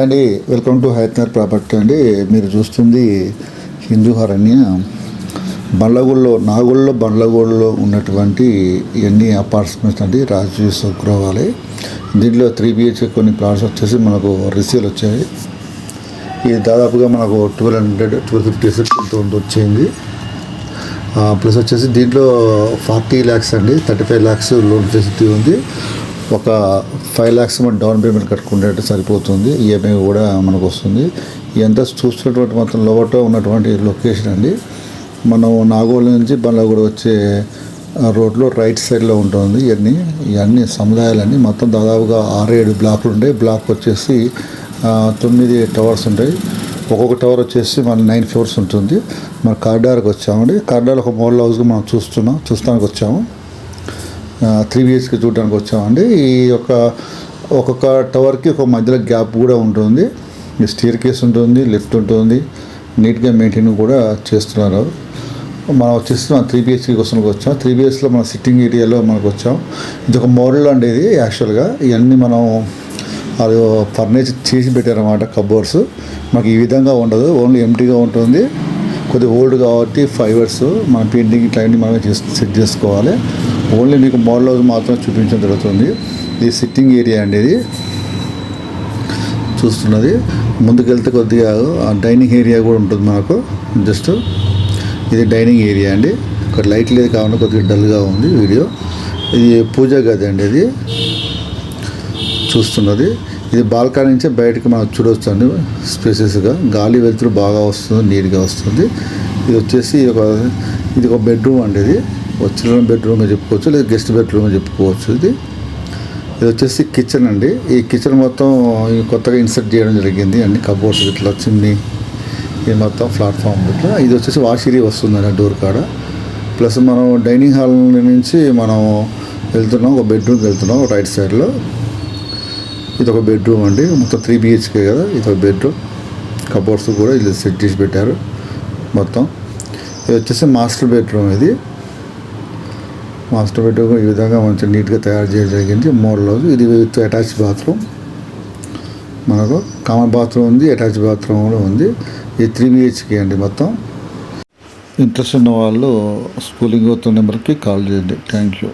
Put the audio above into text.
అండి, welcome to హైత్నర్ property అండి. మీరు చూస్తుంది హిందూ అరణ్య బండ్లగూడలో ఉన్నటువంటి ఇవన్నీ అపార్ట్మెంట్స్ అండి. రాజీవ్ సుగ్రవాలే. దీంట్లో 3 BHK కొన్ని ప్లాట్స్ వచ్చేసి మనకు రిసీల్ వచ్చాయి. ఇది దాదాపుగా మనకు 1250 వచ్చింది. ప్లస్ వచ్చేసి దీంట్లో 40 lakhs అండి, 35 lakhs లోన్ ఫెసిలిటీ ఉంది. ఒక 5 lakhs మనం డౌన్ పేమెంట్ కట్టుకుంటే సరిపోతుంది. ఈఎంఐ కూడా మనకు వస్తుంది. ఇదంతా చూస్తున్నటువంటి మొత్తం లోపల ఉన్నటువంటి లొకేషన్ అండి. మనం నాగోల్ నుంచి బండ్లగూడ వచ్చే రోడ్లో రైట్ సైడ్లో ఉంటుంది. ఇవన్నీ సముదాయాలన్నీ మొత్తం దాదాపుగా 6-7 బ్లాక్లు ఉంటాయి. బ్లాక్ వచ్చేసి 9 టవర్స్ ఉంటాయి. ఒక్కొక్క టవర్ వచ్చేసి మన 9 floors ఉంటుంది. మన కారిడార్కి వచ్చామండి. కారిడార్ ఒక మోడల్ హౌస్గా మనం చూస్తానికి వచ్చాము. 3 BHK చూడడానికి వచ్చామండి. ఈ ఒక్కొక్క టవర్కి ఒక మధ్యలో గ్యాప్ కూడా ఉంటుంది. స్టీర్ కేస్ ఉంటుంది, లిఫ్ట్ ఉంటుంది. నీట్గా మెయింటైన్ కూడా చేస్తున్నారు. మనం వచ్చేసి 3 BHK కోసం వచ్చాం. 3 BHKలో మన సిట్టింగ్ ఏరియాలో మనకు వచ్చాం. ఇది ఒక మోడల్ అండి. ఇది యాక్చువల్గా ఇవన్నీ మనం అది ఫర్నిచర్ చేసి పెట్టారన్నమాట. కబోర్డ్స్ మనకి ఈ విధంగా ఉండదు, ఓన్లీ ఎంటీగా ఉంటుంది. కొద్దిగా ఓల్డ్ కాబట్టి ఫైబర్స్ మన పెయింటింగ్ ఇట్లాంటివి మనమే సెట్ చేసుకోవాలి. ఓన్లీ మీకు మోడల్ హౌస్ మాత్రం చూపించడం జరుగుతుంది. ఇది సిట్టింగ్ ఏరియా అండి. ఇది చూస్తున్నది. ముందుకెళ్తే కొద్దిగా డైనింగ్ ఏరియా కూడా ఉంటుంది మనకు. జస్ట్ ఇది డైనింగ్ ఏరియా అండి. ఇక్కడ లైట్ లేదు కాకుండా కొద్దిగా డల్గా ఉంది వీడియో. ఇది పూజా గది అండి. ఇది చూస్తున్నది. ఇది బాల్కనీ నుంచే బయటకు మనం చూడవచ్చు అండి. స్పేసెస్గా గాలి వెలుతురు బాగా వస్తుంది, నీట్గా వస్తుంది. ఇది వచ్చేసి ఇది ఒక బెడ్రూమ్ అండి. ఇది చిల్డ్రన్ బెడ్రూమ్గా చెప్పుకోవచ్చు, లేదా గెస్ట్ బెడ్రూమ్గా చెప్పుకోవచ్చు. ఇది వచ్చేసి కిచెన్ అండి. ఈ కిచెన్ మొత్తం కొత్తగా ఇన్సర్ట్ చేయడం జరిగింది. అన్ని కబోర్డ్స్ ఇట్లా చిమ్నీ, ఇది మొత్తం ప్లాట్ఫామ్ ఇట్లా. ఇది వచ్చేసి వాష్ ఏరియా వస్తుందండి డోర్ కాడ. ప్లస్ మనం డైనింగ్ హాల్ నుంచి మనం వెళ్తున్నాం, ఒక బెడ్రూమ్కి వెళ్తున్నాం రైట్ సైడ్లో. ఇది ఒక బెడ్రూమ్ అండి. మొత్తం 3 BHK కదా. ఇది ఒక బెడ్రూమ్. కబోర్డ్స్ కూడా ఇది సెట్ చేసి పెట్టారు మొత్తం. ఇది వచ్చేసి మాస్టర్ బెడ్రూమ్. ఇది మాస్టర్ బెడ్రూమ్ ఈ విధంగా మంచిగా నీట్గా తయారు చేయడం జరిగింది. Model house. ఇది విత్ అటాచ్ బాత్రూమ్. మనకు కామన్ బాత్రూమ్ ఉంది, అటాచ్ బాత్రూమ్ కూడా ఉంది. ఇది 3 BHK అండి మొత్తం. ఇంట్రెస్ట్ ఉన్న వాళ్ళు స్కూలింగ్ అవుతున్న నెంబర్కి కాల్ చేయండి. Thank you.